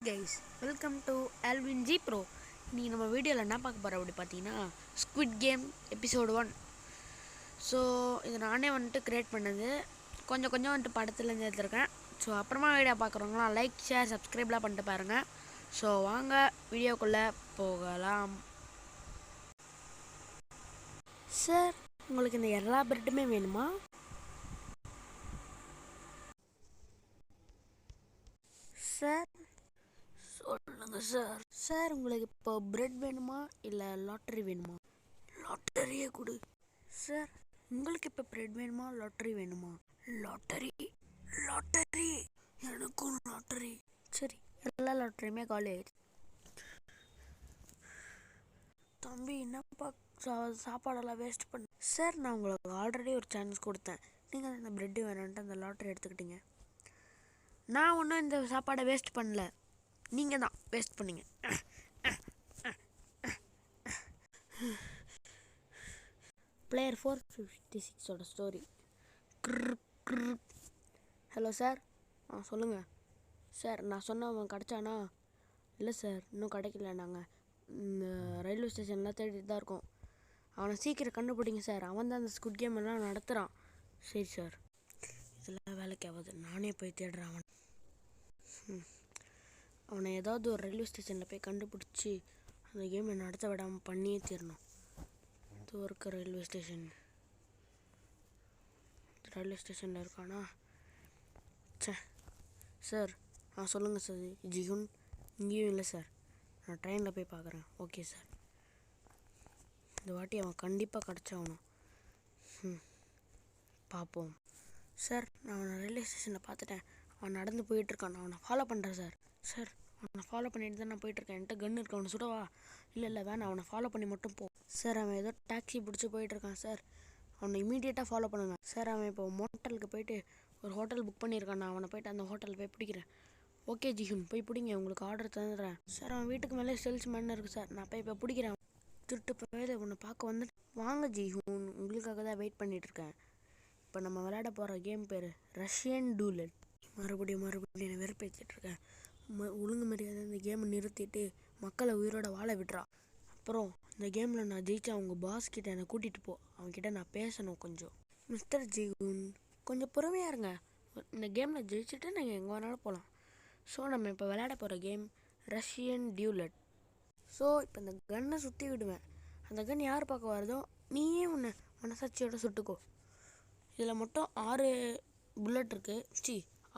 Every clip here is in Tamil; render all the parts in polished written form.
Guys, welcome to Alvin G bro. இன்றைக்கி நம்ம வீடியோவில் என்ன பார்க்க போகிறோம் அப்படி பார்த்தீங்கன்னா, ஸ்குவிட் கேம் எபிசோடு 1. ஸோ இது நானே வந்துட்டு க்ரியேட் பண்ணது, கொஞ்சம் வந்துட்டு படத்துலேருந்து எடுத்துருக்கேன். ஸோ அப்புறமா வீடியோ பார்க்குறவங்களாம் லைக், ஷேர், சப்ஸ்கிரைப்லாம் பண்ணிட்டு பாருங்கள். ஸோ வாங்க வீடியோக்குள்ளே போகலாம். சார், உங்களுக்கு இந்த எல்லா பிரெட்டுமே வேணுமா? சார் சொல்லுங்கள் சார். சார், உங்களுக்கு இப்போ பிரெட் வேணுமா இல்லை லாட்டரி வேணுமா? லாட்டரியே கொடு. சார், உங்களுக்கு இப்போ பிரெட் வேணுமா லாட்டரி வேணுமா? லாட்டரி. எனக்கும் லாட்டரி. சரி, எல்லா லாட்டரியுமே காலி ஆயிடுச்சு. தம்பி, என்னப்பா சாப்பாடெல்லாம் வேஸ்ட் பண்ண? சார், நான் உங்களுக்கு ஆல்ரெடி ஒரு சான்ஸ் கொடுத்தேன். நீங்கள் அந்த பிரெட்டு வேணுன்ட்டு அந்த லாட்டரி எடுத்துக்கிட்டீங்க. நான் ஒன்றும் இந்த சாப்பாடை வேஸ்ட் பண்ணல, நீங்கள் தான் வேஸ்ட் பண்ணீங்க. பிளேயர் 456ஓட ஸ்டோரி. Hello sir. சொல்லுங்கள் சார். நான் சொன்னவன் கிடச்சானா? இல்லை சார், இன்னும் கிடைக்கல. நாங்கள் இந்த ரயில்வே ஸ்டேஷன்லாம் தேடிட்டு தான் இருக்கோம். அவனை சீக்கிரம் கண்டுபிடிங்க சார். அவன் தான் அந்த ஸ்குட் கேம் எல்லாம் நடத்துகிறான். சரி சார், இதெல்லாம் வேலைக்கு ஆகாது. நானே போய் தேடுறேன் அவனை ஏதாவது ஒரு ரயில்வே ஸ்டேஷனில் போய் கண்டுபிடிச்சி அந்த கேமை நடத்த விடாமல் பண்ணியே தீரணும். இது இருக்க ரயில்வே ஸ்டேஷனில் இருக்கானா? சே சார். சொல்லுங்கள் சார். ஜிகுன் இங்கேயும் இல்லை சார். நான் ட்ரெயினில் போய் பார்க்குறேன். Okay sir. இந்த வாட்டி அவன் கண்டிப்பாக கிடச்சாகணும். பார்ப்போம் சார். நான் அவனை ரயில்வே ஸ்டேஷனில் பார்த்துட்டேன். அவன் நடந்து போயிட்டுருக்கான். நான் அவனை ஃபாலோ பண்ணுறேன் சார். சார், அவனை ஃபாலோ பண்ணிட்டு தான் நான் போயிட்டுருக்கேன். என்கிட்ட கன் இருக்கு. அவனை சுடவா? இல்லை வேணாம், அவனை ஃபாலோ பண்ணி மட்டும் போ. சார், அவன் ஏதோ டாக்ஸி பிடிச்சி போயிட்டுருக்கான் சார். அவனை இமீடியட்டாக ஃபாலோ பண்ணுங்க சார். அவன் இப்போ மோட்டலுக்கு போயிட்டு ஒரு ஹோட்டல் புக் பண்ணியிருக்கான். நான் அவனை போயிட்டு அந்த ஹோட்டலில் போய் பிடிக்கிறேன். ஓகே ஜிஹுன், போய் பிடிங்க. உங்களுக்கு ஆர்டர் தந்துடுறேன் சார். அவன் வீட்டுக்கு மேலே சேல்ஸ்மேன் இருக்குது சார். நான் போய் இப்போ பிடிக்கிறேன். திருட்டு போய் உன்னை பார்க்க வந்துட்டு வாங்க ஜிஹுன், உங்களுக்காக தான் வெயிட் பண்ணிகிட்ருக்கேன். இப்போ நம்ம விளையாட போகிற கேம் பேர் ரஷ்யன் டூலெட். மறுபடியும் என்னை வெறுப்பேற்றிட்டுருக்கேன். ஒழுங்கு மரியாதை இந்த கேமை நிறுத்திட்டு மக்களை உயிரோட வாழ விட்டுறா. அப்புறம் இந்த கேமில் நான் ஜெயிச்சா அவங்க பாஸ் கிட்ட என்னை கூட்டிகிட்டு போ. அவன்கிட்ட நான் பேசணும் கொஞ்சம். மிஸ்டர் ஜிகுன், கொஞ்சம் பொறுமையாக இருங்க. இந்த கேமில் ஜெயிச்சுட்டு நீங்கள் எங்கே வேணாலும் போகலாம். ஸோ நம்ம இப்போ விளையாட போகிற கேம் ரஷ்யன் டியூலெட். ஸோ இப்போ இந்த கன்னை சுற்றி விடுவேன். அந்த கன் யார் பார்க்க வருதோ நீயே உன்னை மனசாட்சியோட சுட்டுக்கோ. இதில் மட்டும் 6 புல்லட் இருக்குது.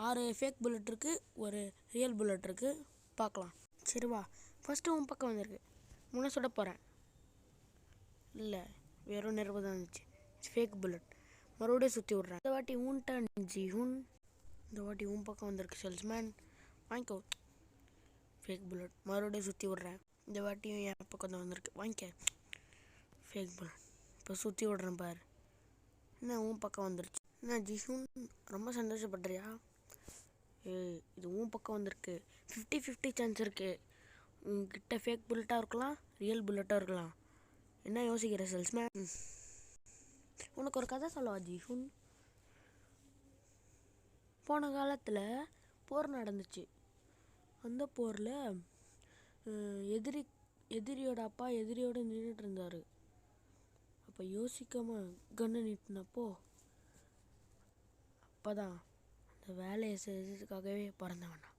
6 ஃபேக் புல்லட் இருக்குது, ஒரு ரியல் புல்லட் இருக்குது. பார்க்கலாம். சரி வா. ஃபஸ்ட்டு உன் பக்கம் வந்திருக்கு. முன்ன சுட போகிறேன். இல்லை, வெறும் நெருப்பு தான் இருந்துச்சு. Fake bullet. மறுபடியும் சுற்றி விட்றேன். இந்த வாட்டி உன் டர்ன் ஜிஹுன். இந்த வாட்டி உன் பக்கம் வந்திருக்கு சேல்ஸ்மேன். வாங்கிக்கோ. Fake bullet. மறுபடியும் சுற்றி விட்றேன். இந்த வாட்டியும் என் பக்கம் தான் வந்திருக்கு. வாங்கிக்க. Fake bullet. இப்போ சுற்றி விட்றேன் பாரு. என்ன உன் பக்கம் வந்துருச்சு. என்ன ஜிஹுன், ரொம்ப சந்தோஷப்படுறியா? இது உன் பக்கம் வந்திருக்கு. 50-50 சான்ஸ் இருக்குது. உங்ககிட்ட ஃபேக் புல்லட்டாக இருக்கலாம், ரியல் புல்லட்டாக இருக்கலாம். என்ன யோசிக்கிற சேல்ஸ்மேன்? உனக்கு ஒரு கதை சொல்லவா ஜிஹுன்? போன காலத்தில் போர் நடந்துச்சு. அந்த போரில் எதிரியோட அப்பா எதிரியோடு நின்றுட்டு இருந்தார். அப்போ யோசிக்காமல் கன்னை நீட்டினப்போ அப்போ தான் அந்த வேலையை செய்யறதுக்காகவே பிறந்தவனா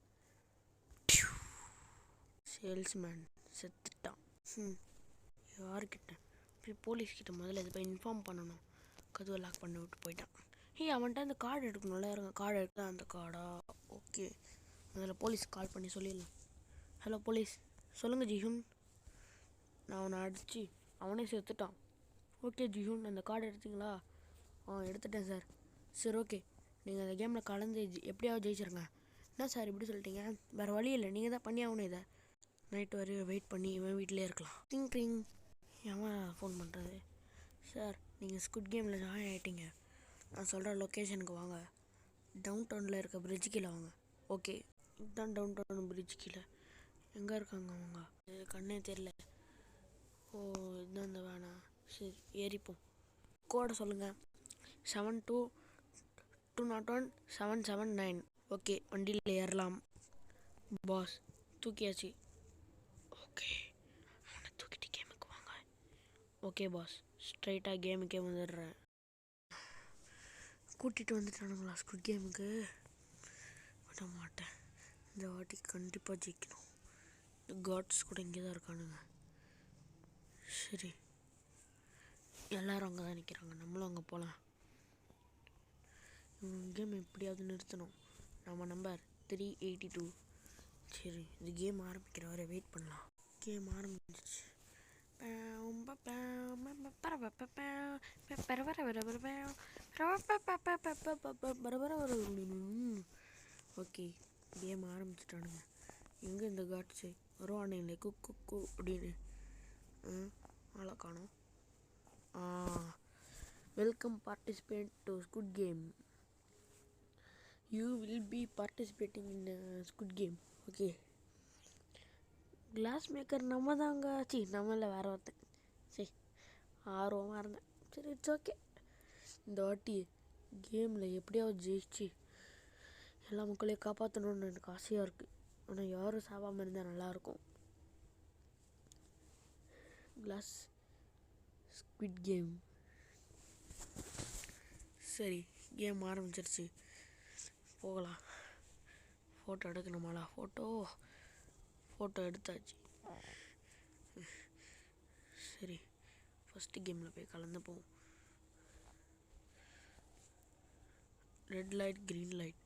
சேல்ஸ்மேன் செத்துட்டான். யார்கிட்ட போய் போலீஸ்கிட்ட முதல்ல இதை போய் இன்ஃபார்ம் பண்ணணும். கதவை லாக் பண்ணி விட்டு போயிட்டான். அவன்கிட்ட அந்த கார்டு எடுக்கணும்ல. கார்டு எடுத்தா அந்த கார்டா? ஓகே, முதல்ல போலீஸ் கால் பண்ணி சொல்லிடலாம். ஹலோ போலீஸ், சொல்லுங்கள் ஜிஹுன். நான் அவனை அடித்து அவனே செத்துட்டான். ஓகே ஜிஹுன், அந்த கார்டு எடுத்தீங்களா? எடுத்துட்டேன் சார். சரி ஓகே, நீங்கள் அந்த கேமில் கலந்து எப்படியாவது ஜெயிச்சிருங்க. என்ன சார் இப்படி சொல்லிட்டீங்க? வேறு வழி இல்லை, நீங்கள் தான் பண்ணி ஆகணும். இதை நைட்டு வரையும் வெயிட் பண்ணி இவன் வீட்டிலே இருக்கலாம். ட்ரிங் ஏன் ஃபோன் பண்ணுறது? சார், நீங்கள் ஸ்குட் கேமில் ஜாயின் ஆகிட்டீங்க. நான் சொல்கிற லொக்கேஷனுக்கு வாங்க. டவுன் டவுனில் இருக்க பிரிட்ஜ் கீழே வாங்க. ஓகே, இதுதான் டவுன் டவுன் பிரிட்ஜ் கீழே. எங்கே இருக்காங்க அவங்க? கண்ணே தெரில. இதுதான் இந்த வேணா. சரி, ஏறிப்போம். கோடை சொல்லுங்கள். 72-201-779. ஓகே, வண்டியில் ஏறலாம். பாஸ் தூக்கியாச்சு. ஓகே, அவனை தூக்கிட்டு கேமுக்கு வாங்க. ஓகே பாஸ், ஸ்ட்ரைட்டாக கேமுக்கே வந்துடுறேன். கூட்டிகிட்டு வந்துட்டானுங்களா ஸ்குட் கேமுக்கு? விட மாட்டேன், இந்த வாட்டி கண்டிப்பாக ஜெயிக்கணும். இந்த காட்ஸ் கூட இங்கே தான் இருக்கானுங்க. சரி, எல்லோரும் அங்கே தான் நிற்கிறாங்க, நம்மளும் அங்கே போகலாம். கேம் எப்படியாவது நிறுத்தணும். நம்ம நம்பர் 382. சரி, இந்த கேம் ஆரம்பிக்கிற வரை வெயிட் பண்ணலாம். கேம் ஆரம்பிச்சிச்சு. ஓகே, கேம் ஆரம்பிச்சிட்டானுங்க. எங்கே இந்த காட்ஸு வருவானுங்களே குக்கு அப்படின்னு. ஆளை காணோம். Welcome participate to squid game. You will be participating in squid game. Okay, glass maker நம்ம தாங்க. நம்ம இல்லை, வேறு ஒருத்தன். சரி, ஆர்வமாக இருந்தேன். சரி, இட்ஸ் ஓகே. இந்த வாட்டி கேமில் எப்படியாவது ஜெயிச்சு எல்லா மக்களையும் காப்பாற்றணுன்னு எனக்கு ஆசையாக இருக்குது. ஆனால் யாரும் சாவாமல் இருந்தால் நல்லாயிருக்கும். Glass squid game. சரி, கேம் ஆரம்பிச்சிருச்சு, போகலாம். ஃபோட்டோ எடுக்கணுமாடா? ஃபோட்டோ எடுத்தாச்சு. சரி, ஃபஸ்ட்டு கேமில் போய் கலந்துப்போம். Red light, green light.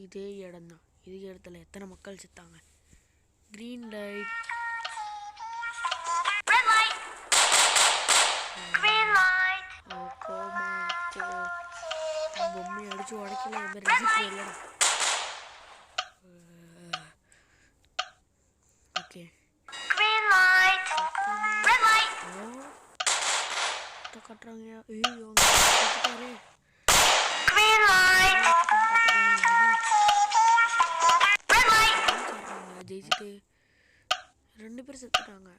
இதே இடம்தான். இதே இடத்துல எத்தனை மக்கள் செத்தாங்க? Green light. பொம்மையை அடிச்சு உடைக்கல. இல்லடா. ஓகே, கட்டுறாங்க. ஜெயிச்சுட்டு 2 பேர் செத்துட்டாங்க.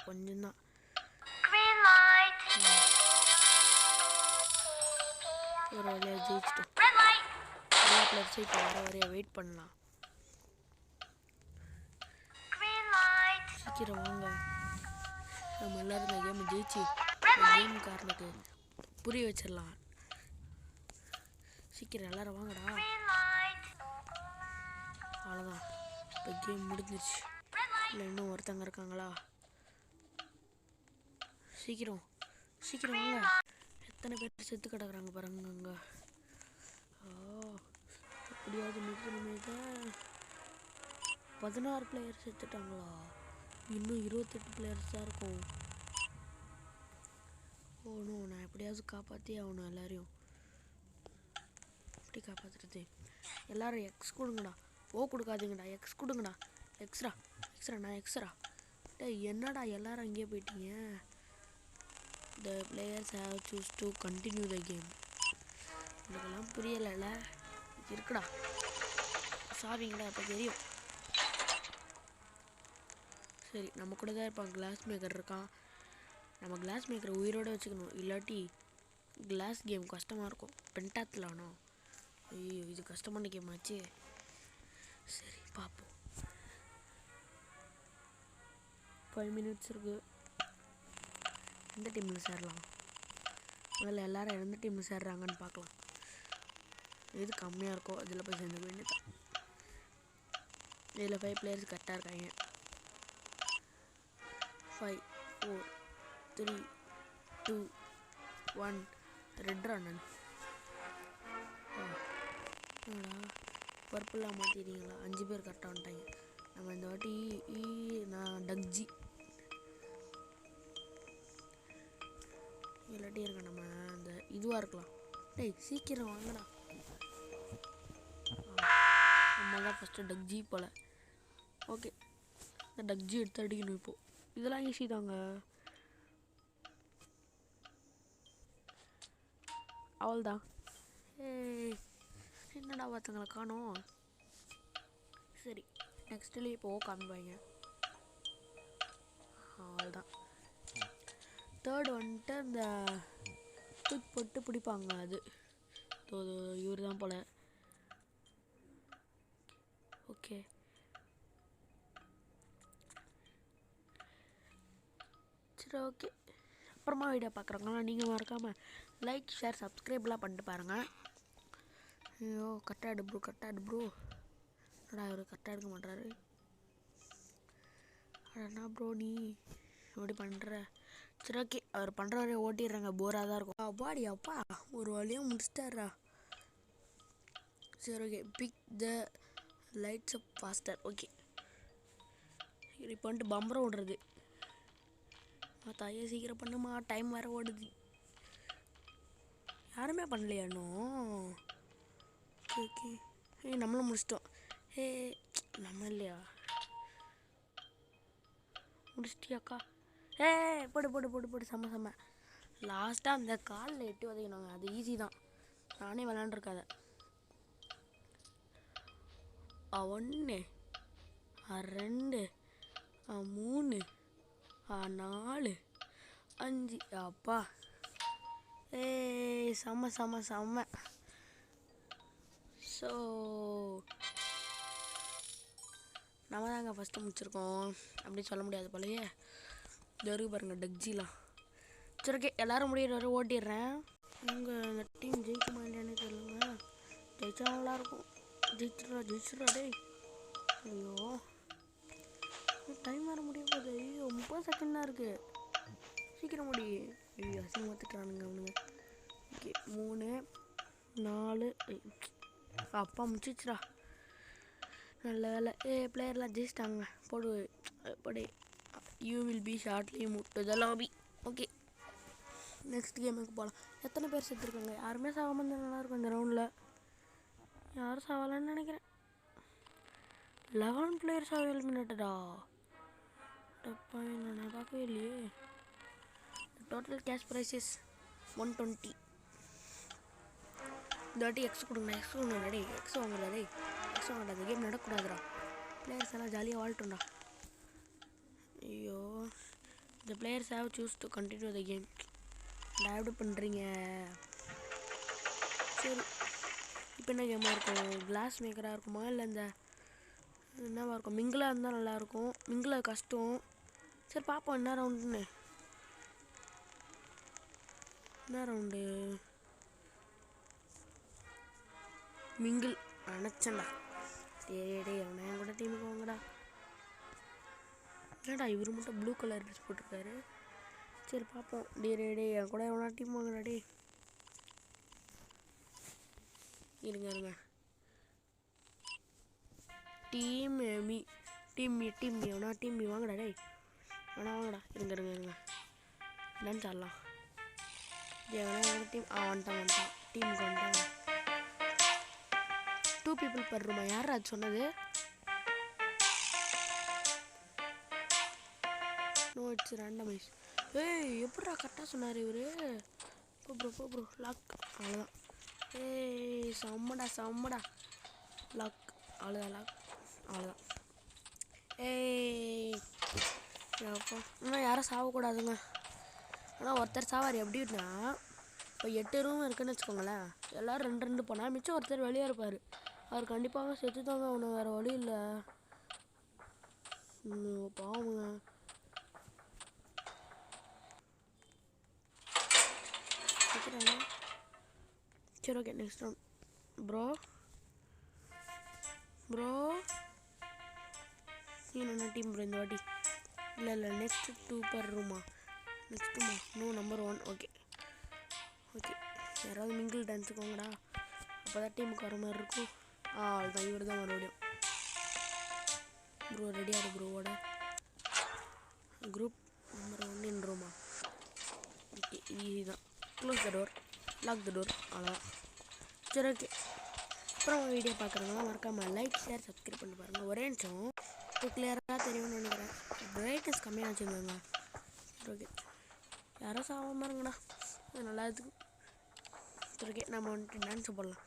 கொஞ்சம்தான். ஒரு வழியாக ஜெயிச்சிட்டோம். எல்லா பிளேயர்ஸும் இப்போ வரையா வெயிட் பண்ணலாம். சீக்கிரம் வாங்க, நம்ம எல்லோரும் இந்த கேமை ஜெயிச்சு கேமுக்காரனுக்கு புரிய வச்சிடலாம். சீக்கிரம் எல்லோரும் வாங்கடா. அவ்வளோதான், இப்போ கேம் முடிஞ்சிருச்சு. இல்லை இன்னும் ஒருத்தங்க இருக்காங்களா? சீக்கிரம் வாங்க. எத்தனை பேர் செத்து கிடக்குறாங்க பாருங்க அங்கே. எப்படியாவது நிறுத்தணுமே. 16 பிளேயர் செத்துட்டாங்களா? இன்னும் 28 பிளேயர்ஸ் தான் இருக்கும். ஓனும் நான் எப்படியாவது காப்பாற்றி ஆகணும் எல்லாரையும். எப்படி காப்பாற்றுறது? எல்லாரும் எக்ஸ் கொடுங்கடா. ஓ கொடுக்காதீங்கடா, எக்ஸ் கொடுங்கடா. எக்ஸ்ரா நான் எக்ஸ்ரா. என்னடா எல்லாரும் அங்கேயே போயிட்டீங்க? The players have choose to continue the game. இதெல்லாம் புரியலைல்ல. இருக்குடா, சாவிங்கடா, இப்போ தெரியும். சரி, நம்ம கூட தான் இருப்பான். கிளாஸ் மேக்கர் இருக்கான். நம்ம கிளாஸ் மேக்கரை உயிரோடு வச்சுக்கணும், இல்லாட்டி கிளாஸ் கேம் கஷ்டமாக இருக்கும். பென்டாத்தில் ஆனோம். ஐயோ, இது கஷ்டமான கேம் ஆச்சு. சரி, பார்ப்போம். 5 minutes இருக்குது. எந்த டீமில் சேரலாம்? முதல்ல எல்லோரும் எந்த டீமில் சேர்றாங்கன்னு பார்க்கலாம். எது கம்மியாக இருக்கோ அதில் போய் சேர்ந்துக்க வேண்டியதான். இதில் 5 players கரெக்டாக இருக்காங்க. 5 4 3 2 1. Red run. பர்பிளாக மாற்றிட்டீங்களா? 5 பேர் கரெக்டாக வந்துட்டாங்க. நம்ம இந்த வாட்டி நான் டக்ஜி இல்லாட்டி இருக்க. நம்ம அந்த இதுவாக இருக்கலாம். சீக்கிரம் வாங்கடா. நம்ம தான் ஃபஸ்ட்டு டக்ஜி போல். ஓகே, இந்த டக்ஜி எடுத்து அடிக்கணும். இப்போது இதெல்லாம் ஈஸி தாங்க. அவள்தான். ஏய் என்னடா ஒருத்தங்களை காணோம். சரி நெக்ஸ்ட்லேயே இப்போ காமிப்பாங்க. அவள்தான். தேர்ட் வந்துட்டு அந்த தூக்கி போட்டு பிடிப்பாங்க. அது இவர் தான் போல. ஓகே சரி ஓகே. அப்புறமா வீடியோ பார்க்குறவங்களா நீங்கள் மறக்காமல் லைக் ஷேர் சப்ஸ்கிரைப்லாம் பண்ணிட்டு பாருங்கள். ஐயோ கரெக்டாக ப்ரோ என்னடா அவர் கரெக்டாக எடுக்க மாட்டாரு. அண்ணா ப்ரோ நீ எப்படி பண்ணுற? சரி ஓகே அவர் பண்ணுற வரையும் ஓட்டிடுறாங்க. போராக தான் இருக்கும். அப்பாடி அப்பா ஒரு வழியாக முடிச்சிட்டாரா. சரி okay pick the lights up faster. Okay இப்போ வந்துட்டு பம்பரம் ஓடுறது. தாயே சீக்கிரம் பண்ணுமா, டைம் வேறு ஓடுது. யாருமே பண்ணலையா இன்னும்? ஓகே நம்மளும் முடிச்சிட்டோம். நம்ம இல்லையா முடிச்சிட்டியாக்கா? போடு போடு போடு போடு செம்ம. லாஸ்ட்டாக அந்த காலில் எட்டு உதைக்கணுங்க. அது ஈஸி தான். நானே விளாண்டுருக்காத. 1 2 3 4 5 அப்பா. செம்ம. ஸோ நம்ம தாங்க ஃபஸ்ட்டு முடிச்சிருக்கோம். அப்படி சொல்ல முடியாது போலயே. ஜருக்கு பாருங்க டக்ஜிலாம். சரி ஓகே எல்லோரும் முடிகிற வரை ஓட்டிடுறேன். உங்கள் அந்த டீம் ஜெயிக்குமா இல்லையானே தெரியலங்க. ஜெயிச்சா நல்லாயிருக்கும். ஜெயிச்சிட்றா டேய். ஐயோ டைம் வேறு முடிய போகுது. ஐயோ 30 செகண்ட் தான் இருக்குது. சீக்கிரம் முடி. ஐயோ அசிங்கமாத்துட்டானுங்க அவனுங்க. ஓகே 3 4 அப்பா முடிச்சிச்சுரா. நல்ல வேலை. பிளேயர்லாம் ஜெயிச்சிட்டாங்க. போடு you will B shortly move to the lobby. Okay next கேமுக்கு போகலாம். எத்தனை பேர் செத்துருக்காங்க? யாருமே சாகாமல் இருந்தால் நல்லாயிருக்கும் இந்த ரவுண்டில். யாரும் சாகலான்னு நினைக்கிறேன். 11 பிளேயர்ஸ் ஆக எலிமினேட்டடா. அப்பா நான் பார்க்கவே இல்லையே. Total cash prices 120. இந்த வாட்டி எக்ஸ் கொடுங்கண்ணா. டேய் எக்ஸ் வாங்குறா. இந்த கேம் நடக்கூடாதுடா. பிளேயர்ஸ் எல்லாம் ஜாலியாக வாழ்ட்டோம்டா. ஐயோ இந்த players have choose to continue the game. எப்படி பண்ணுறீங்க? சரி இப்போ என்ன கேமாக இருக்கும்? கிளாஸ் மேக்கராக இருக்குமா இல்லை இந்த என்னவா இருக்கும்? மிங்கிளாக இருந்தால் நல்லாயிருக்கும். மிங்கிளாக கஷ்டம். சரி பார்ப்போம் என்ன ரவுண்டுன்னு. என்ன ரவுண்டு? மிங்கிள் நினச்சேன்டா. டே அவனை என் கூட டீமுக்கு வாங்கடா. என்னடா இவர் மட்டும் ப்ளூ கலர் ட்ரெஸ் போட்டிருக்காரு. சரி பார்ப்போம். டே என் கூட எவனா டீம் வாங்கடா. டே இருங்க டீம் மீ எவனா டீம் மீ வாங்கடா. டே வாங்கடா. இருங்க என்னன்னு சொல்லலாம். எவனா டீம் வந்துட்டான். டீமுக்கு வந்துட்டாங்க. 2 people per room. யார் அது சொன்னது? No it's randomise. எப்படா கரெக்டாக சொன்னார் இவர்? போ ப்ரோ லாக். அவ்வளோதான். செம்மடா லாக். அவ்வளோதான். அப்போ இன்னும் யாரும் சாகக்கூடாதுங்க. ஆனால் ஒருத்தர் சாவார். எப்படின்னா இப்போ 8 ரூம் இருக்குன்னு வச்சுக்கோங்களேன். எல்லோரும் 2 போனால் மிச்சம் ஒருத்தர் வெளியே இருப்பார். அவர் கண்டிப்பாக செத்து தாங்க அவனை. வேறு வழி இல்லை. பாவங்க. சரி ஓகே நெக்ஸ்ட் ரவுண்ட். ப்ரோ என்ன டீம் ப்ரோ இந்த வாட்டி? இல்லை நெக்ஸ்ட் 2 per ரூமா? நெக்ஸ்ட் ரூமா? No number 1. ஓகே யாராவது மிங்கிள் டான்ஸுக்கோங்கடா. அப்போ தான் டீமுக்கு வர மாதிரி இருக்கும். அதுதான் இவர் தான் மறுபடியும். ப்ரோ ரெடியாக ப்ரோவோட குரூப் நம்பர் 1 இன் ரூமா. ஓகே ஈஸி தான். Close the door, lock the door. அவ்வளோதான். சரி ஓகே. அப்புறம் வீடியோ பார்க்குறவங்களாம் மறக்காமல் லைக் ஷேர் சப்ஸ்கிரைப் பண்ணி பாருங்கள். ஒரே நிமிஷம் கிளியராக தெரியும்னு நினைக்கிறேன். பிரைட்னஸ் கம்மியாக வச்சுருந்தாங்க. ஓகே யாரும் சாகாமல் இருங்கண்ணா. அது நல்லா இருக்குது. ஓகே நம்ம வந்துட்டு டான்ஸ் போடலாம்.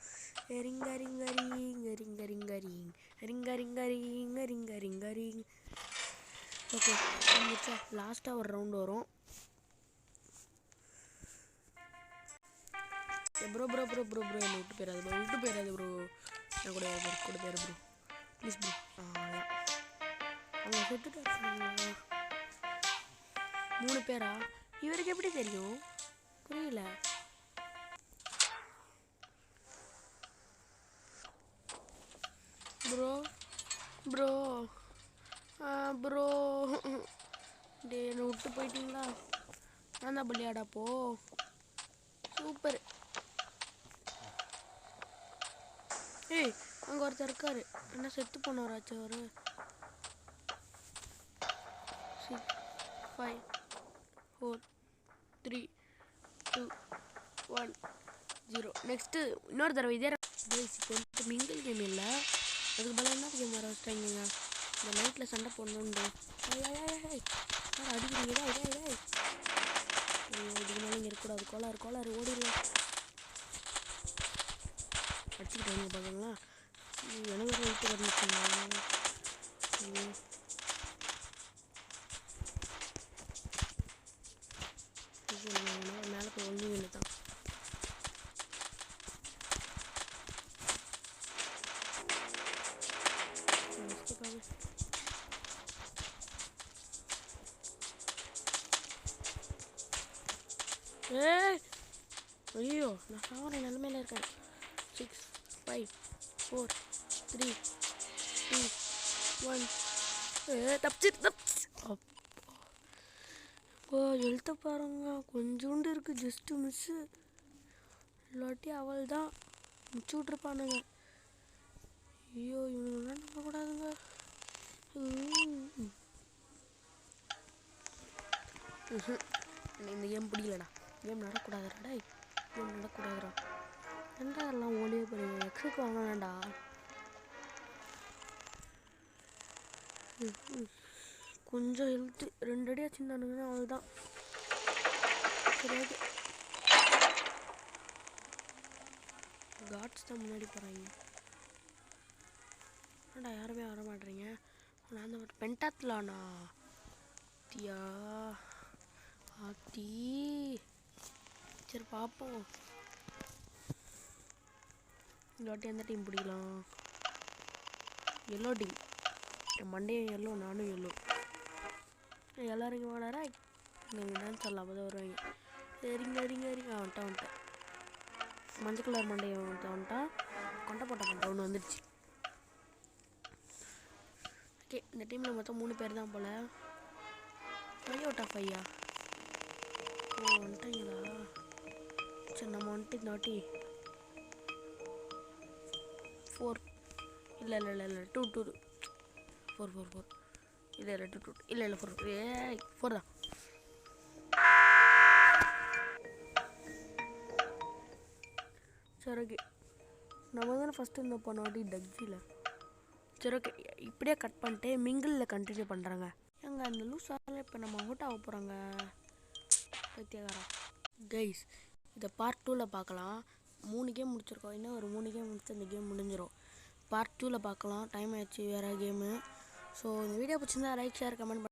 ரிங்க ரிங்க ரிங்க ரிங்க ரிங்க ரிங் ரிங்க ரிங்க ரிங்க ரிங்க ரிங்க ரிங். ஓகே முடிச்சா லாஸ்ட்டாக ஒரு ரவுண்டு வரும். Bro bro bro bro bro என்னை விட்டு போயிடாது ப்ரோ, விட்டு போயிடாது ப்ரோ. நான் கூட போயிரு ப்ரோ ப்ளீஸ் ப்ரோ. அவங்க செத்துட்டு 3 பேரா? இவருக்கு எப்படி தெரியும்? புரியல. ப்ரோ ப்ரோ ப்ரோ டே என்னை விட்டு போயிட்டீங்களா? நான் தான் பள்ளியாடாப்போ. சூப்பர். ஏய் அங்கே ஒருத்தர் இருக்காரு. என்ன செத்து போனவராச்சு அவர். 6 5 4 3 2 1 0. நெக்ஸ்ட்டு இன்னொரு தடவை இதே இப்போ வந்துட்டு மிங்கிள் கேம் இல்லை, அதுக்கு பதிலாக என்ன கேம் வர வச்சிட்டாங்க. இந்த நைட்டில் சண்டை போடணுண்டு. அடிக்கிறீங்க ஐயோ, இதுக்கு மேலே இங்கே இருக்கக்கூடாது. கோளாறு ஓடிடலாம். அடிச்சுக்கிட்டாங்க பார்க்குங்களா. எனக்கு விட்டு வந்துச்சுங்க. மேலே போய் ஒன்று வேணும் தான். ஐயோ நான் சாகிற நிலைமையில இருக்கேன். 6 5 4 3 2 1. தப்பிச்சு. அப்போ எழுத்த பாருங்க, கொஞ்சோண்டு இருக்குது, ஜஸ்ட்டு மிஸ்ஸு. இல்லாட்டி அவள் தான் முடிச்சு விட்ருப்பானுங்க. ஐயோ இவனுங்களாம் நம்பக்கூடாதுங்க. இந்த கேம் பிடிக்கலடா. கேம் நடக்கூடாதுடா. கேம் நடக்கூடாதுடா. ஏன்டா எல்லாம் ஓடியே போறீங்க? எக்ஸுக்கு வாங்கலாம்டா. கொஞ்சம் ஹெல்த்து 2 அடி வச்சுருந்தானுங்கன்னா அவள் தான். சரி ஓகே. காட்ஸ் தான் முன்னாடி போகிறாங்க. ஏன்டா யாருமே வர மாட்டேறீங்க? நான் தான் பென்டாத்லானா தியா ஆத்தி. சரி பார்ப்போம். இந்த வாட்டி எந்த டீம் பிடிக்கலாம்? Yellow team. என் மண்டையும் எல்லோ, நானும் எல்லோ. எல்லோரும் இங்கே வாடாரா. நீங்கள் டான்ஸ் ஆடலாம், அப்போ தான் வருவாங்க. சரிங்க வந்துட்டேன். மஞ்சள் கலர் மண்டையை வந்துட்டான். கொண்டை போட்ட மண்டை ஒன்று வந்துடுச்சு. ஓகே இந்த டீமில் மொத்தம் 3 பேர் தான் போல். 5 அவுட் ஆஃப் 5 வந்துட்டாங்களா? சரி நம்ம வந்துட்டு இந்த வாட்டி 4 இல்லை 2 4 இல்லை 2 இல்லை 4 தான். சரி ஓகே நம்ம தானே ஃபஸ்ட்டு இந்த போன வாட்டி டக்ஜியில். சரி ஓகே இப்படியே கட் பண்ணிட்டு மிங்கிளில் கண்டினியூ பண்ணுறாங்க. ஏங்க அந்த லூஸால் இப்போ நம்ம அவுட் ஆக போகிறாங்க. சத்தியகாரா கைஸ் இதை பார்ட் 2ல் பார்க்கலாம். 3 கேம் முடிச்சிருக்கோம். இன்னும் ஒரு 3 கேம் முடிச்சு அந்த கேம் முடிஞ்சிடும். பார்ட் 2ல் பார்க்கலாம். டைம் ஆயிடுச்சு வேறு கேமு. ஸோ இந்த வீடியோ பிடிச்சிருந்தா லைக் ஷேர் கமெண்ட்